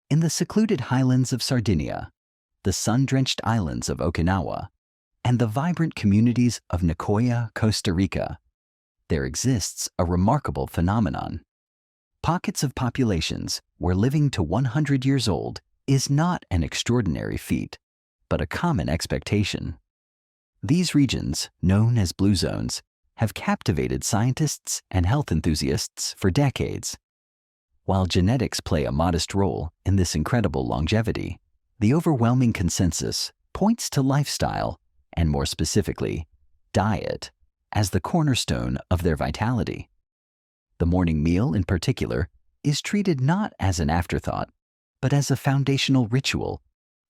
In the secluded highlands of Sardinia, the sun-drenched islands of Okinawa, and the vibrant communities of Nicoya, Costa Rica, there exists a remarkable phenomenon. Pockets of populations where living to 100 years old is not an extraordinary feat, but a common expectation. These regions, known as blue zones, have captivated scientists and health enthusiasts for decades. While genetics play a modest role in this incredible longevity, the overwhelming consensus points to lifestyle, and more specifically, diet, as the cornerstone of their vitality. The morning meal, in particular, is treated not as an afterthought, but as a foundational ritual,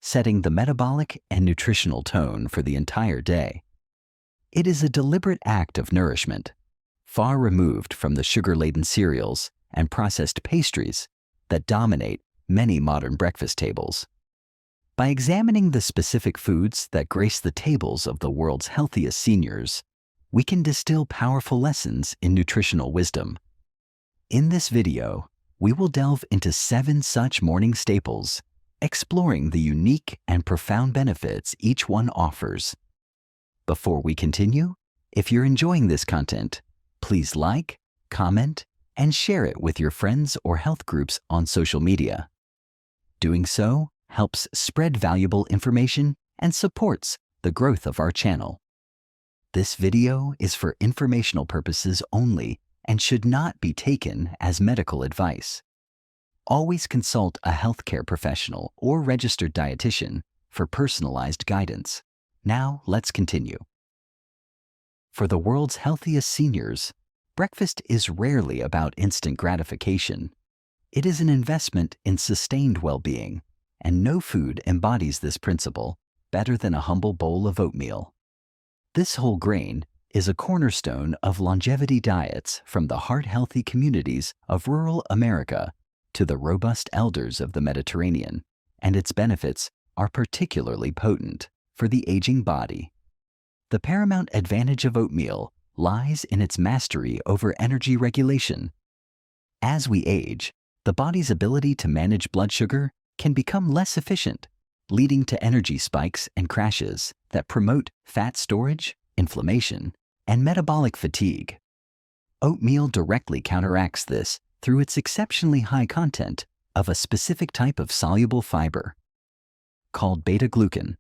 setting the metabolic and nutritional tone for the entire day. It is a deliberate act of nourishment, far removed from the sugar-laden cereals and processed pastries that dominate many modern breakfast tables. By examining the specific foods that grace the tables of the world's healthiest seniors, we can distill powerful lessons in nutritional wisdom. In this video, we will delve into 7 such morning staples, exploring the unique and profound benefits each one offers. Before we continue, if you're enjoying this content, please like, comment, and share it with your friends or health groups on social media. Doing so helps spread valuable information and supports the growth of our channel. This video is for informational purposes only and should not be taken as medical advice. Always consult a healthcare professional or registered dietitian for personalized guidance. Now, let's continue. For the world's healthiest seniors, breakfast is rarely about instant gratification. It is an investment in sustained well-being, and no food embodies this principle better than a humble bowl of oatmeal. This whole grain is a cornerstone of longevity diets, from the heart-healthy communities of rural America to the robust elders of the Mediterranean, and its benefits are particularly potent for the aging body. The paramount advantage of oatmeal lies in its mastery over energy regulation. As we age, the body's ability to manage blood sugar can become less efficient, leading to energy spikes and crashes that promote fat storage, inflammation, and metabolic fatigue. Oatmeal directly counteracts this through its exceptionally high content of a specific type of soluble fiber called beta-glucan.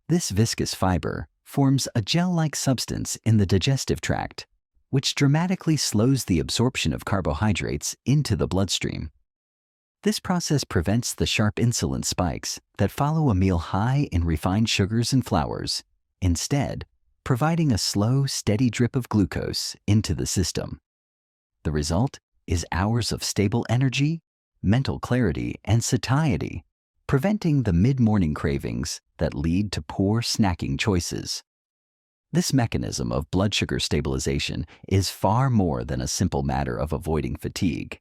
This viscous fiber forms a gel-like substance in the digestive tract, which dramatically slows the absorption of carbohydrates into the bloodstream. This process prevents the sharp insulin spikes that follow a meal high in refined sugars and flours, instead providing a slow, steady drip of glucose into the system. The result is hours of stable energy, mental clarity, and satiety, preventing the mid-morning cravings that lead to poor snacking choices. This mechanism of blood sugar stabilization is far more than a simple matter of avoiding fatigue.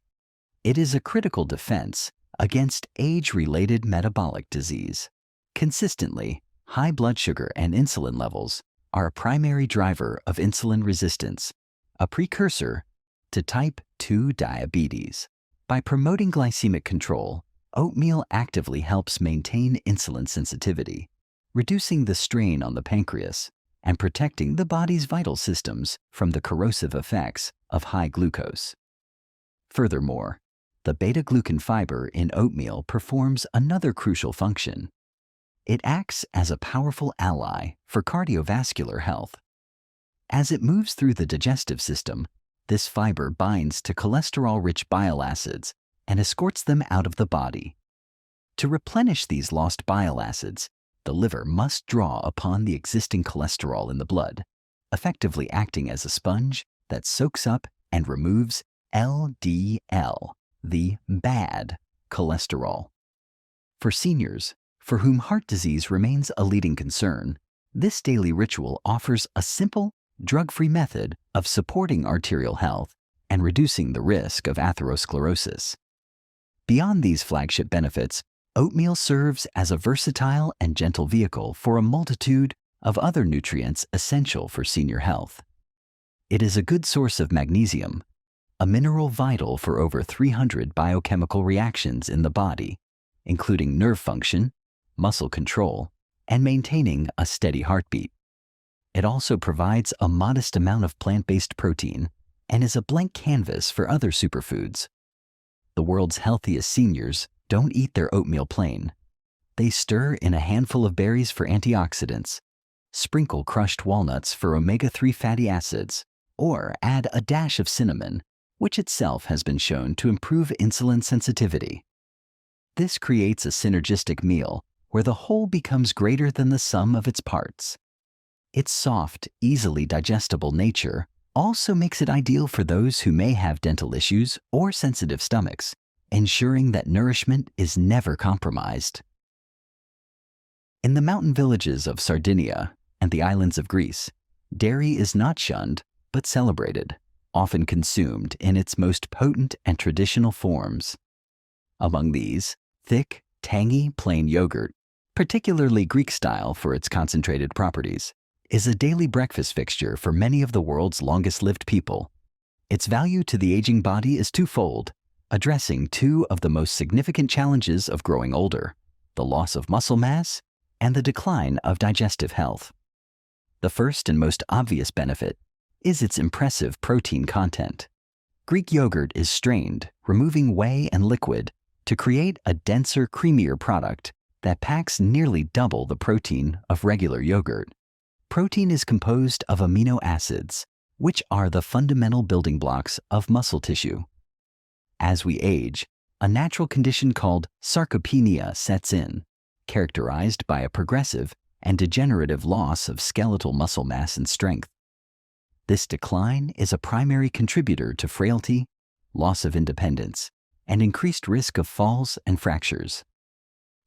It is a critical defense against age-related metabolic disease. Consistently, high blood sugar and insulin levels are a primary driver of insulin resistance, a precursor to type 2 diabetes. By promoting glycemic control, oatmeal actively helps maintain insulin sensitivity, reducing the strain on the pancreas and protecting the body's vital systems from the corrosive effects of high glucose. Furthermore, the beta-glucan fiber in oatmeal performs another crucial function. It acts as a powerful ally for cardiovascular health. As it moves through the digestive system, this fiber binds to cholesterol-rich bile acids and escorts them out of the body. To replenish these lost bile acids, the liver must draw upon the existing cholesterol in the blood, effectively acting as a sponge that soaks up and removes LDL, the bad cholesterol. For seniors, for whom heart disease remains a leading concern, this daily ritual offers a simple, drug-free method of supporting arterial health and reducing the risk of atherosclerosis. Beyond these flagship benefits, oatmeal serves as a versatile and gentle vehicle for a multitude of other nutrients essential for senior health. It is a good source of magnesium, a mineral vital for over 300 biochemical reactions in the body, including nerve function, muscle control, and maintaining a steady heartbeat. It also provides a modest amount of plant-based protein and is a blank canvas for other superfoods. The world's healthiest seniors don't eat their oatmeal plain. They stir in a handful of berries for antioxidants, sprinkle crushed walnuts for omega-3 fatty acids, or add a dash of cinnamon, which itself has been shown to improve insulin sensitivity. This creates a synergistic meal where the whole becomes greater than the sum of its parts. Its soft, easily digestible nature also makes it ideal for those who may have dental issues or sensitive stomachs, ensuring that nourishment is never compromised. In the mountain villages of Sardinia and the islands of Greece, dairy is not shunned but celebrated, often consumed in its most potent and traditional forms. Among these, thick, tangy plain yogurt, particularly Greek style for its concentrated properties, is a daily breakfast fixture for many of the world's longest-lived people. Its value to the aging body is twofold, addressing two of the most significant challenges of growing older: the loss of muscle mass and the decline of digestive health. The first and most obvious benefit is its impressive protein content. Greek yogurt is strained, removing whey and liquid, to create a denser, creamier product that packs nearly double the protein of regular yogurt. Protein is composed of amino acids, which are the fundamental building blocks of muscle tissue. As we age, a natural condition called sarcopenia sets in, characterized by a progressive and degenerative loss of skeletal muscle mass and strength. This decline is a primary contributor to frailty, loss of independence, and increased risk of falls and fractures.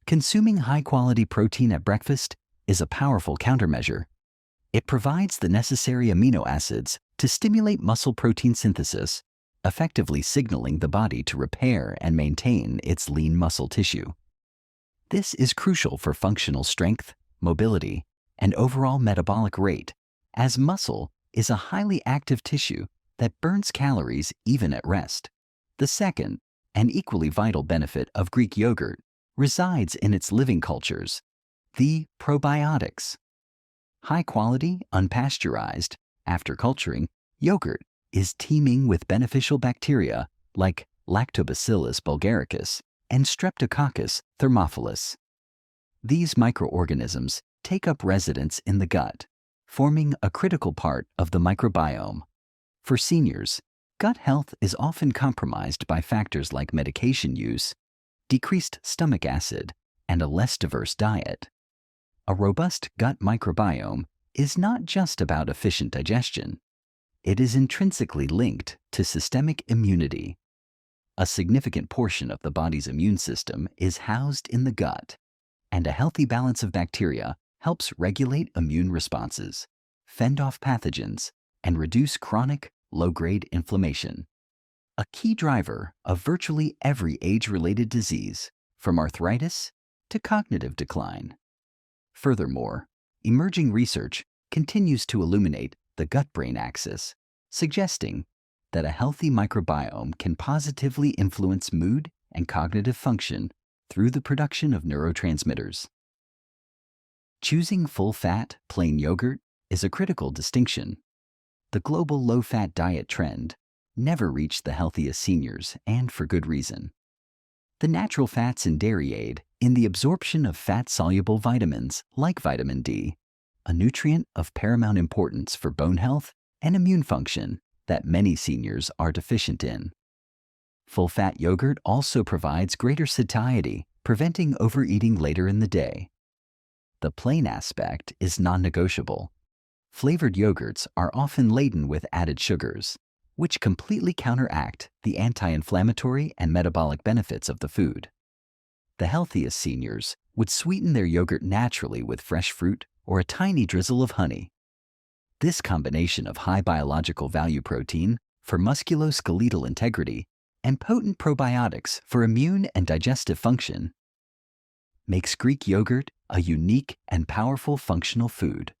Consuming high-quality protein at breakfast is a powerful countermeasure. It provides the necessary amino acids to stimulate muscle protein synthesis, effectively signaling the body to repair and maintain its lean muscle tissue. This is crucial for functional strength, mobility, and overall metabolic rate, as muscle is a highly active tissue that burns calories even at rest. The second, and equally vital benefit of Greek yogurt resides in its living cultures, the probiotics. High-quality, unpasteurized, after culturing, yogurt is teeming with beneficial bacteria like Lactobacillus bulgaricus and Streptococcus thermophilus. These microorganisms take up residence in the gut, forming a critical part of the microbiome. For seniors, gut health is often compromised by factors like medication use, decreased stomach acid, and a less diverse diet. A robust gut microbiome is not just about efficient digestion. It is intrinsically linked to systemic immunity. A significant portion of the body's immune system is housed in the gut, and a healthy balance of bacteria helps regulate immune responses, fend off pathogens, and reduce chronic, low-grade inflammation. A key driver of virtually every age-related disease, from arthritis to cognitive decline. Furthermore, emerging research continues to illuminate the gut-brain axis, suggesting that a healthy microbiome can positively influence mood and cognitive function through the production of neurotransmitters. Choosing full-fat, plain yogurt is a critical distinction. The global low-fat diet trend never reached the healthiest seniors, and for good reason. The natural fats in dairy aid in the absorption of fat-soluble vitamins like vitamin D, a nutrient of paramount importance for bone health and immune function that many seniors are deficient in. Full-fat yogurt also provides greater satiety, preventing overeating later in the day. The plain aspect is non-negotiable. Flavored yogurts are often laden with added sugars, which completely counteract the anti-inflammatory and metabolic benefits of the food. The healthiest seniors would sweeten their yogurt naturally with fresh fruit or a tiny drizzle of honey. This combination of high biological value protein for musculoskeletal integrity and potent probiotics for immune and digestive function makes Greek yogurt a unique and powerful functional food.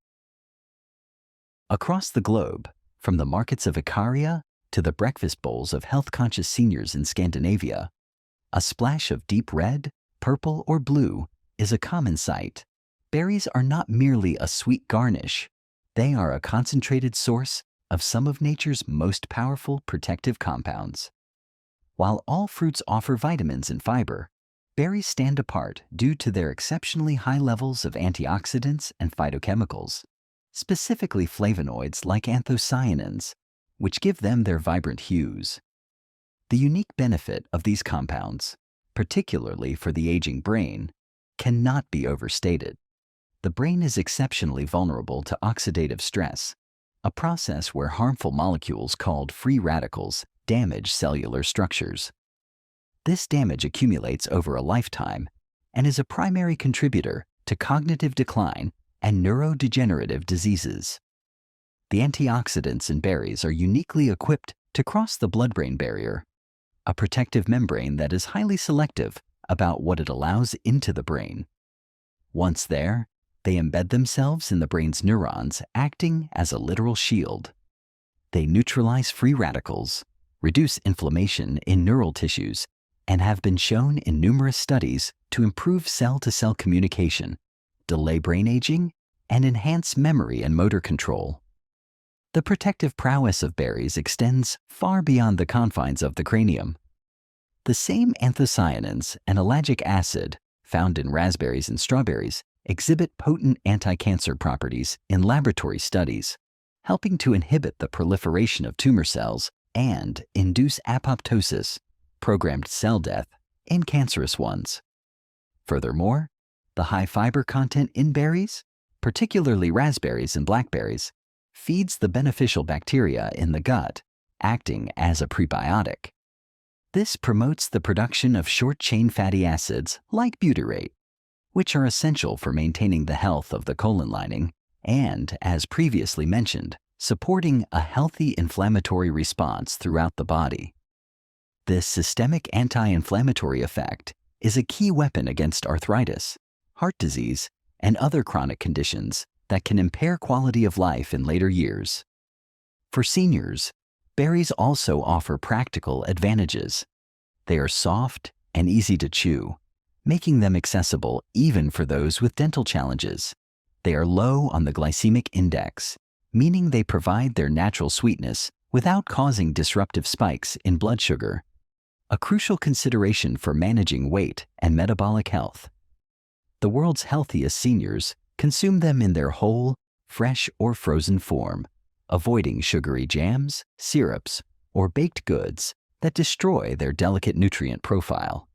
Across the globe, from the markets of Icaria to the breakfast bowls of health-conscious seniors in Scandinavia, a splash of deep red, purple or blue, is a common sight. Berries are not merely a sweet garnish. They are a concentrated source of some of nature's most powerful protective compounds. While all fruits offer vitamins and fiber, berries stand apart due to their exceptionally high levels of antioxidants and phytochemicals, specifically flavonoids like anthocyanins, which give them their vibrant hues. The unique benefit of these compounds, particularly for the aging brain, cannot be overstated. The brain is exceptionally vulnerable to oxidative stress, a process where harmful molecules called free radicals damage cellular structures. This damage accumulates over a lifetime and is a primary contributor to cognitive decline and neurodegenerative diseases. The antioxidants in berries are uniquely equipped to cross the blood-brain barrier, a protective membrane that is highly selective about what it allows into the brain. Once there, they embed themselves in the brain's neurons, acting as a literal shield. They neutralize free radicals, reduce inflammation in neural tissues, and have been shown in numerous studies to improve cell-to-cell communication, delay brain aging, and enhance memory and motor control. The protective prowess of berries extends far beyond the confines of the cranium. The same anthocyanins and ellagic acid found in raspberries and strawberries exhibit potent anti-cancer properties in laboratory studies, helping to inhibit the proliferation of tumor cells and induce apoptosis, programmed cell death, in cancerous ones. Furthermore, the high fiber content in berries, particularly raspberries and blackberries, feeds the beneficial bacteria in the gut, acting as a prebiotic. This promotes the production of short-chain fatty acids like butyrate, which are essential for maintaining the health of the colon lining and, as previously mentioned, supporting a healthy inflammatory response throughout the body. This systemic anti-inflammatory effect is a key weapon against arthritis, heart disease, and other chronic conditions that can impair quality of life in later years. For seniors, berries also offer practical advantages. They are soft and easy to chew, making them accessible even for those with dental challenges. They are low on the glycemic index, meaning they provide their natural sweetness without causing disruptive spikes in blood sugar, a crucial consideration for managing weight and metabolic health. The world's healthiest seniors consume them in their whole, fresh, or frozen form, avoiding sugary jams, syrups, or baked goods that destroy their delicate nutrient profile.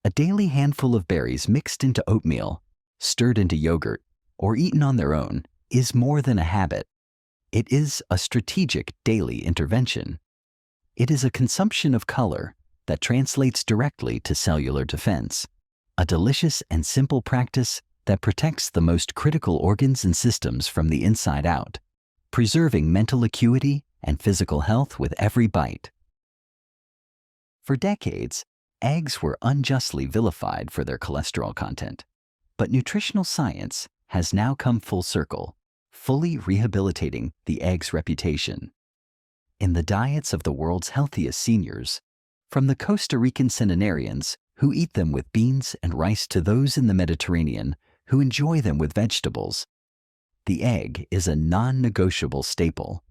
A daily handful of berries mixed into oatmeal, stirred into yogurt, or eaten on their own is more than a habit. It is a strategic daily intervention. It is a consumption of color that translates directly to cellular defense, a delicious and simple practice that protects the most critical organs and systems from the inside out, preserving mental acuity and physical health with every bite. For decades, eggs were unjustly vilified for their cholesterol content, but nutritional science has now come full circle, fully rehabilitating the egg's reputation. In the diets of the world's healthiest seniors, from the Costa Rican centenarians who eat them with beans and rice to those in the Mediterranean who enjoy them with vegetables, the egg is a non-negotiable staple.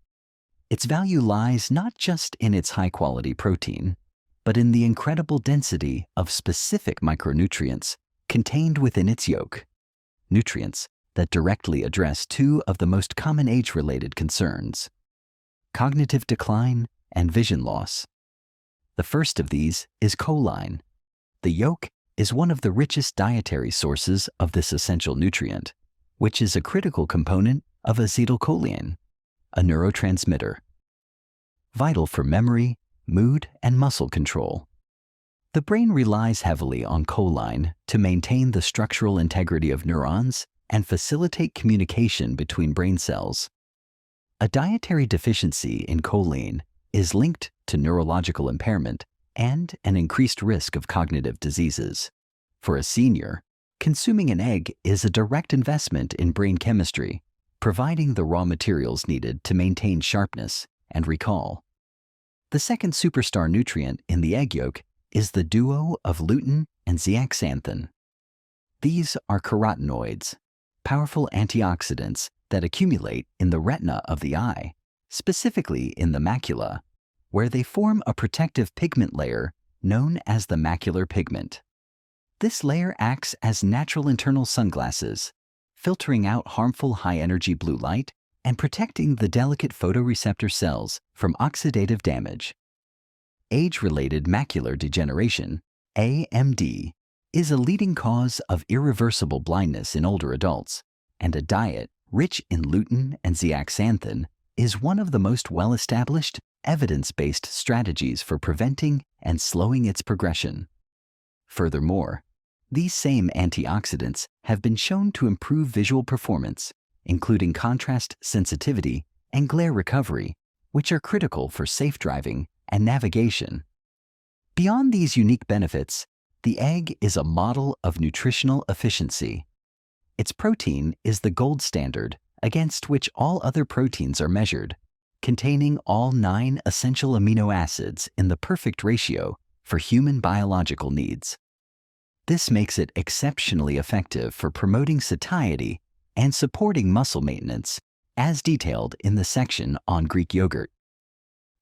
Its value lies not just in its high-quality protein, but in the incredible density of specific micronutrients contained within its yolk, nutrients that directly address two of the most common age-related concerns: cognitive decline and vision loss. The first of these is choline. The yolk is one of the richest dietary sources of this essential nutrient, which is a critical component of acetylcholine, a neurotransmitter, vital for memory, mood, and muscle control. The brain relies heavily on choline to maintain the structural integrity of neurons and facilitate communication between brain cells. A dietary deficiency in choline is linked to neurological impairment and an increased risk of cognitive diseases. For a senior, consuming an egg is a direct investment in brain chemistry, providing the raw materials needed to maintain sharpness and recall. The second superstar nutrient in the egg yolk is the duo of lutein and zeaxanthin. These are carotenoids, powerful antioxidants that accumulate in the retina of the eye, specifically in the macula, where they form a protective pigment layer known as the macular pigment. This layer acts as natural internal sunglasses, filtering out harmful high-energy blue light and protecting the delicate photoreceptor cells from oxidative damage. Age-related macular degeneration, AMD, is a leading cause of irreversible blindness in older adults, and a diet rich in lutein and zeaxanthin is one of the most well-established, evidence-based strategies for preventing and slowing its progression. Furthermore, these same antioxidants have been shown to improve visual performance, including contrast sensitivity and glare recovery, which are critical for safe driving and navigation. Beyond these unique benefits, the egg is a model of nutritional efficiency. Its protein is the gold standard against which all other proteins are measured, containing all 9 essential amino acids in the perfect ratio for human biological needs. This makes it exceptionally effective for promoting satiety and supporting muscle maintenance, as detailed in the section on Greek yogurt.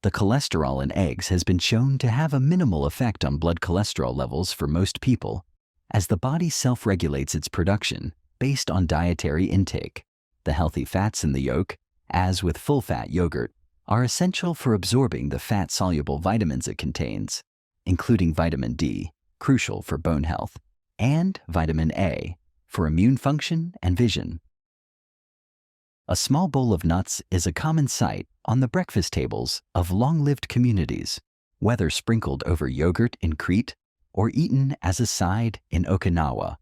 The cholesterol in eggs has been shown to have a minimal effect on blood cholesterol levels for most people, as the body self-regulates its production based on dietary intake. The healthy fats in the yolk, as with full-fat yogurt, are essential for absorbing the fat-soluble vitamins it contains, including vitamin D, crucial for bone health, and vitamin A, for immune function and vision. A small bowl of nuts is a common sight on the breakfast tables of long-lived communities, whether sprinkled over yogurt in Crete or eaten as a side in Okinawa.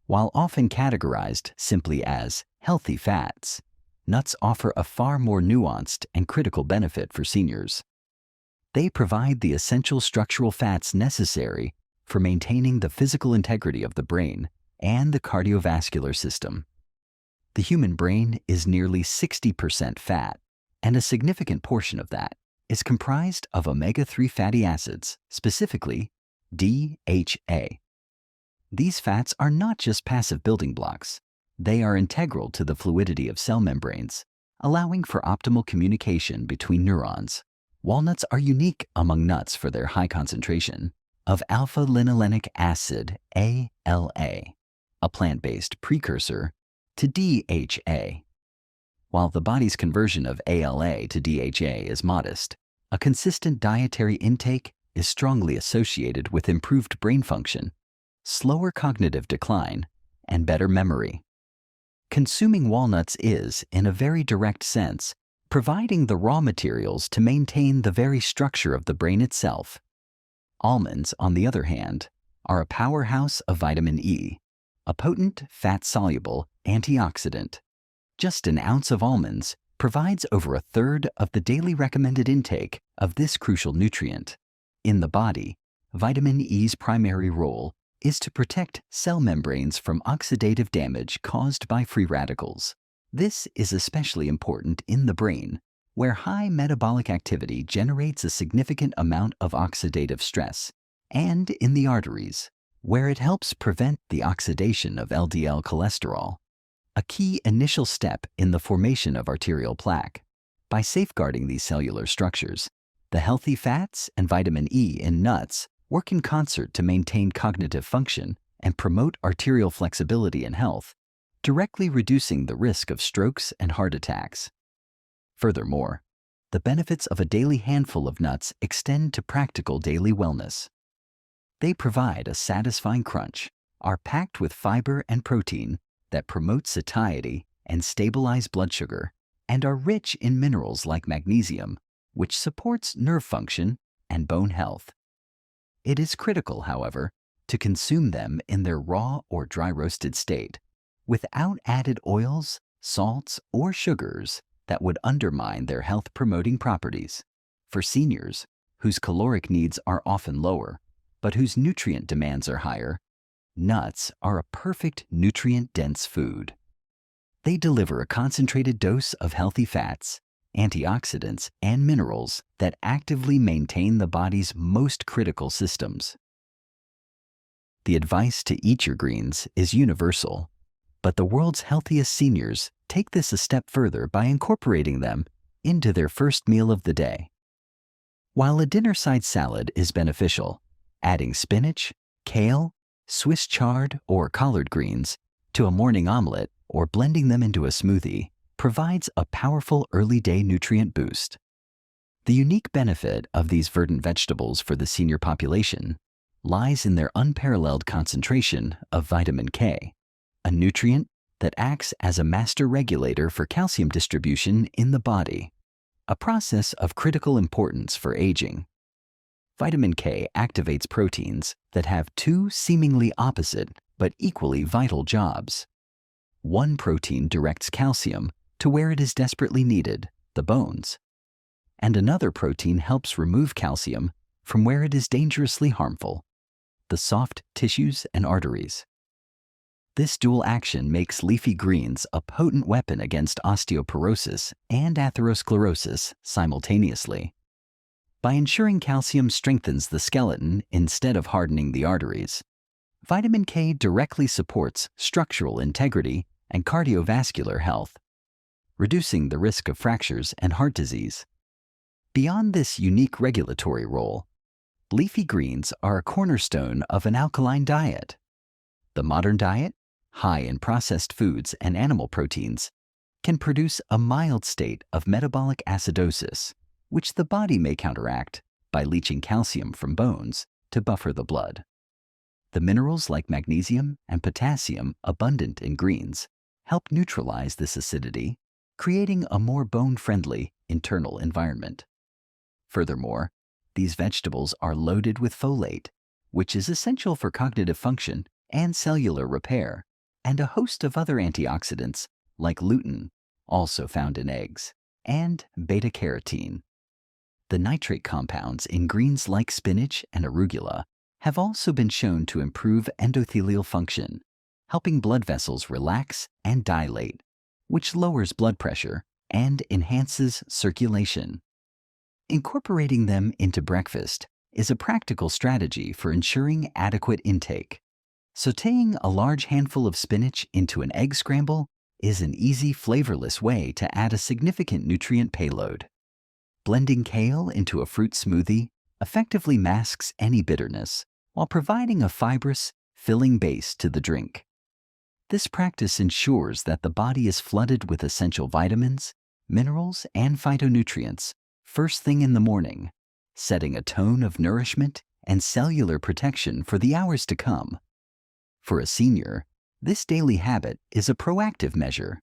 While often categorized simply as healthy fats, nuts offer a far more nuanced and critical benefit for seniors. They provide the essential structural fats necessary for maintaining the physical integrity of the brain and the cardiovascular system. The human brain is nearly 60% fat, and a significant portion of that is comprised of omega-3 fatty acids, specifically DHA. These fats are not just passive building blocks. They are integral to the fluidity of cell membranes, allowing for optimal communication between neurons. Walnuts are unique among nuts for their high concentration of alpha-linolenic acid, ALA, a plant-based precursor to DHA. While the body's conversion of ALA to DHA is modest, a consistent dietary intake is strongly associated with improved brain function, slower cognitive decline, and better memory. Consuming walnuts is, in a very direct sense, providing the raw materials to maintain the very structure of the brain itself. Almonds, on the other hand, are a powerhouse of vitamin E, a potent fat-soluble antioxidant. Just an ounce of almonds provides over a third of the daily recommended intake of this crucial nutrient. In the body, vitamin E's primary role is to protect cell membranes from oxidative damage caused by free radicals. This is especially important in the brain, where high metabolic activity generates a significant amount of oxidative stress, and in the arteries, where it helps prevent the oxidation of LDL cholesterol, a key initial step in the formation of arterial plaque. By safeguarding these cellular structures, the healthy fats and vitamin E in nuts work in concert to maintain cognitive function and promote arterial flexibility and health, directly reducing the risk of strokes and heart attacks. Furthermore, the benefits of a daily handful of nuts extend to practical daily wellness. They provide a satisfying crunch, are packed with fiber and protein that promote satiety and stabilize blood sugar, and are rich in minerals like magnesium, which supports nerve function and bone health. It is critical, however, to consume them in their raw or dry roasted state, without added oils, salts, or sugars that would undermine their health-promoting properties. For seniors, whose caloric needs are often lower, but whose nutrient demands are higher, nuts are a perfect nutrient-dense food. They deliver a concentrated dose of healthy fats, antioxidants, and minerals that actively maintain the body's most critical systems. The advice to eat your greens is universal, but the world's healthiest seniors take this a step further by incorporating them into their first meal of the day. While a dinner-side salad is beneficial, adding spinach, kale, Swiss chard, or collard greens to a morning omelet or blending them into a smoothie provides a powerful early-day nutrient boost. The unique benefit of these verdant vegetables for the senior population lies in their unparalleled concentration of vitamin K, a nutrient that acts as a master regulator for calcium distribution in the body, a process of critical importance for aging. Vitamin K activates proteins that have two seemingly opposite but equally vital jobs. One protein directs calcium to where it is desperately needed, the bones, and another protein helps remove calcium from where it is dangerously harmful, the soft tissues and arteries. This dual action makes leafy greens a potent weapon against osteoporosis and atherosclerosis simultaneously. By ensuring calcium strengthens the skeleton instead of hardening the arteries, vitamin K directly supports structural integrity and cardiovascular health, reducing the risk of fractures and heart disease. Beyond this unique regulatory role, leafy greens are a cornerstone of an alkaline diet. The modern diet, high in processed foods and animal proteins, can produce a mild state of metabolic acidosis, which the body may counteract by leaching calcium from bones to buffer the blood. The minerals like magnesium and potassium abundant in greens help neutralize this acidity, creating a more bone-friendly internal environment. Furthermore, these vegetables are loaded with folate, which is essential for cognitive function and cellular repair, and a host of other antioxidants like lutein, also found in eggs, and beta-carotene. The nitrate compounds in greens like spinach and arugula have also been shown to improve endothelial function, helping blood vessels relax and dilate, which lowers blood pressure and enhances circulation. Incorporating them into breakfast is a practical strategy for ensuring adequate intake. Sautéing a large handful of spinach into an egg scramble is an easy, flavorless way to add a significant nutrient payload. Blending kale into a fruit smoothie effectively masks any bitterness while providing a fibrous, filling base to the drink. This practice ensures that the body is flooded with essential vitamins, minerals, and phytonutrients first thing in the morning, setting a tone of nourishment and cellular protection for the hours to come. For a senior, this daily habit is a proactive measure,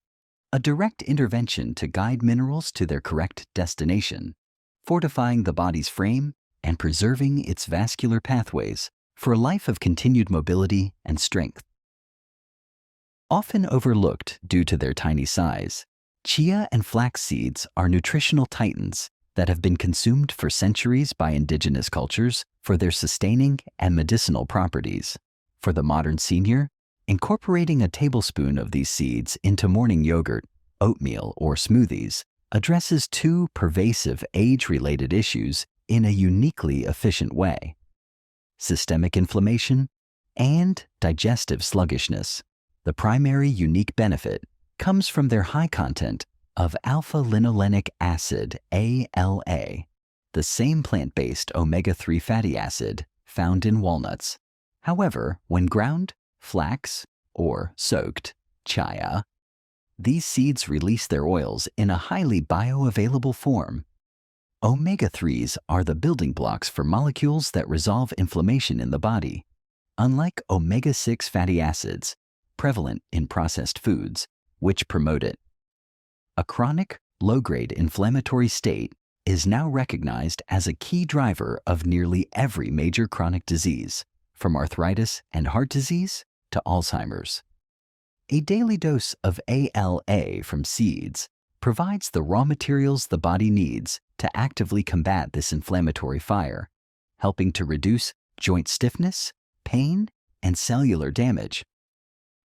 a direct intervention to guide minerals to their correct destination, fortifying the body's frame and preserving its vascular pathways for a life of continued mobility and strength. Often overlooked due to their tiny size, chia and flax seeds are nutritional titans that have been consumed for centuries by indigenous cultures for their sustaining and medicinal properties. For the modern senior, incorporating a tablespoon of these seeds into morning yogurt, oatmeal, or smoothies addresses two pervasive age-related issues in a uniquely efficient way: systemic inflammation and digestive sluggishness. The primary unique benefit comes from their high content of alpha-linolenic acid, ALA, the same plant-based omega-3 fatty acid found in walnuts. However, when ground, flax, or soaked, chia, these seeds release their oils in a highly bioavailable form. Omega-3s are the building blocks for molecules that resolve inflammation in the body. Unlike omega-6 fatty acids, prevalent in processed foods, which promote it. A chronic, low-grade inflammatory state is now recognized as a key driver of nearly every major chronic disease, from arthritis and heart disease to Alzheimer's. A daily dose of ALA from seeds provides the raw materials the body needs to actively combat this inflammatory fire, helping to reduce joint stiffness, pain, and cellular damage.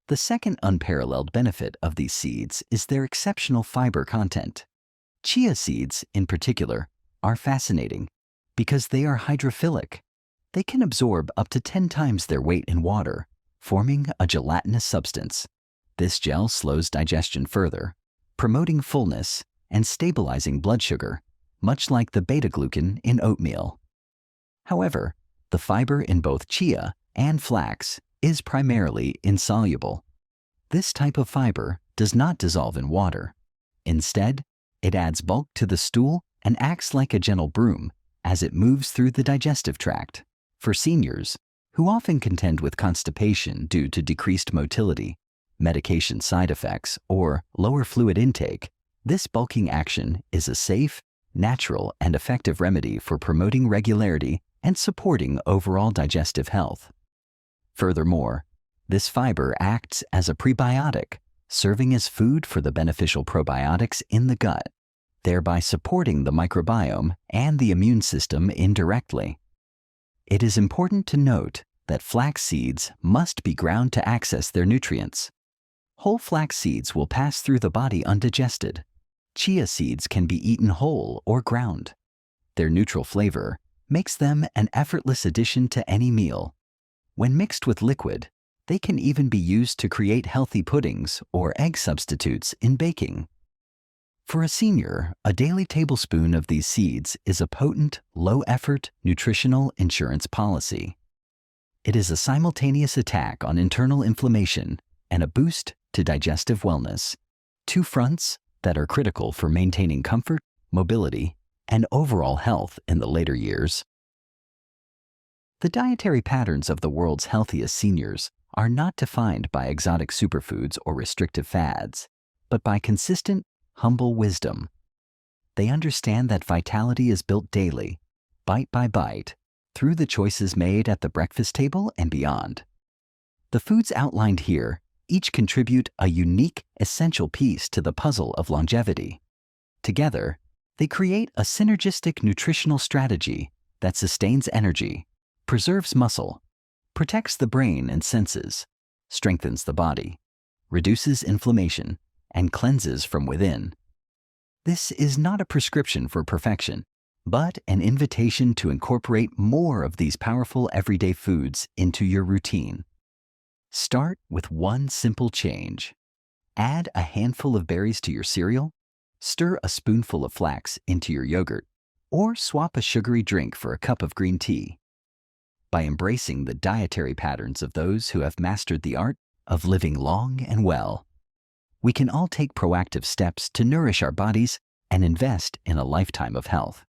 The second unparalleled benefit of these seeds is their exceptional fiber content. Chia seeds, in particular, are fascinating because they are hydrophilic, They can absorb up to 10 times their weight in water, forming a gelatinous substance. This gel slows digestion further, promoting fullness and stabilizing blood sugar, much like the beta-glucan in oatmeal. However, the fiber in both chia and flax is primarily insoluble. This type of fiber does not dissolve in water. Instead, it adds bulk to the stool and acts like a gentle broom as it moves through the digestive tract. For seniors, who often contend with constipation due to decreased motility, medication side effects, or lower fluid intake, this bulking action is a safe, natural, and effective remedy for promoting regularity and supporting overall digestive health. Furthermore, this fiber acts as a prebiotic, serving as food for the beneficial probiotics in the gut, thereby supporting the microbiome and the immune system indirectly. It is important to note that flax seeds must be ground to access their nutrients. Whole flax seeds will pass through the body undigested. Chia seeds can be eaten whole or ground. Their neutral flavor makes them an effortless addition to any meal. When mixed with liquid, they can even be used to create healthy puddings or egg substitutes in baking. For a senior, a daily tablespoon of these seeds is a potent, low-effort nutritional insurance policy. It is a simultaneous attack on internal inflammation and a boost to digestive wellness, two fronts that are critical for maintaining comfort, mobility, and overall health in the later years. The dietary patterns of the world's healthiest seniors are not defined by exotic superfoods or restrictive fads, but by consistent, humble wisdom. They understand that vitality is built daily, bite by bite, through the choices made at the breakfast table and beyond. The foods outlined here each contribute a unique, essential piece to the puzzle of longevity. Together, they create a synergistic nutritional strategy that sustains energy, preserves muscle, protects the brain and senses, strengthens the body, reduces inflammation, and cleanses from within. This is not a prescription for perfection, but an invitation to incorporate more of these powerful everyday foods into your routine. Start with one simple change. Add a handful of berries to your cereal, stir a spoonful of flax into your yogurt, or swap a sugary drink for a cup of green tea. By embracing the dietary patterns of those who have mastered the art of living long and well, we can all take proactive steps to nourish our bodies and invest in a lifetime of health.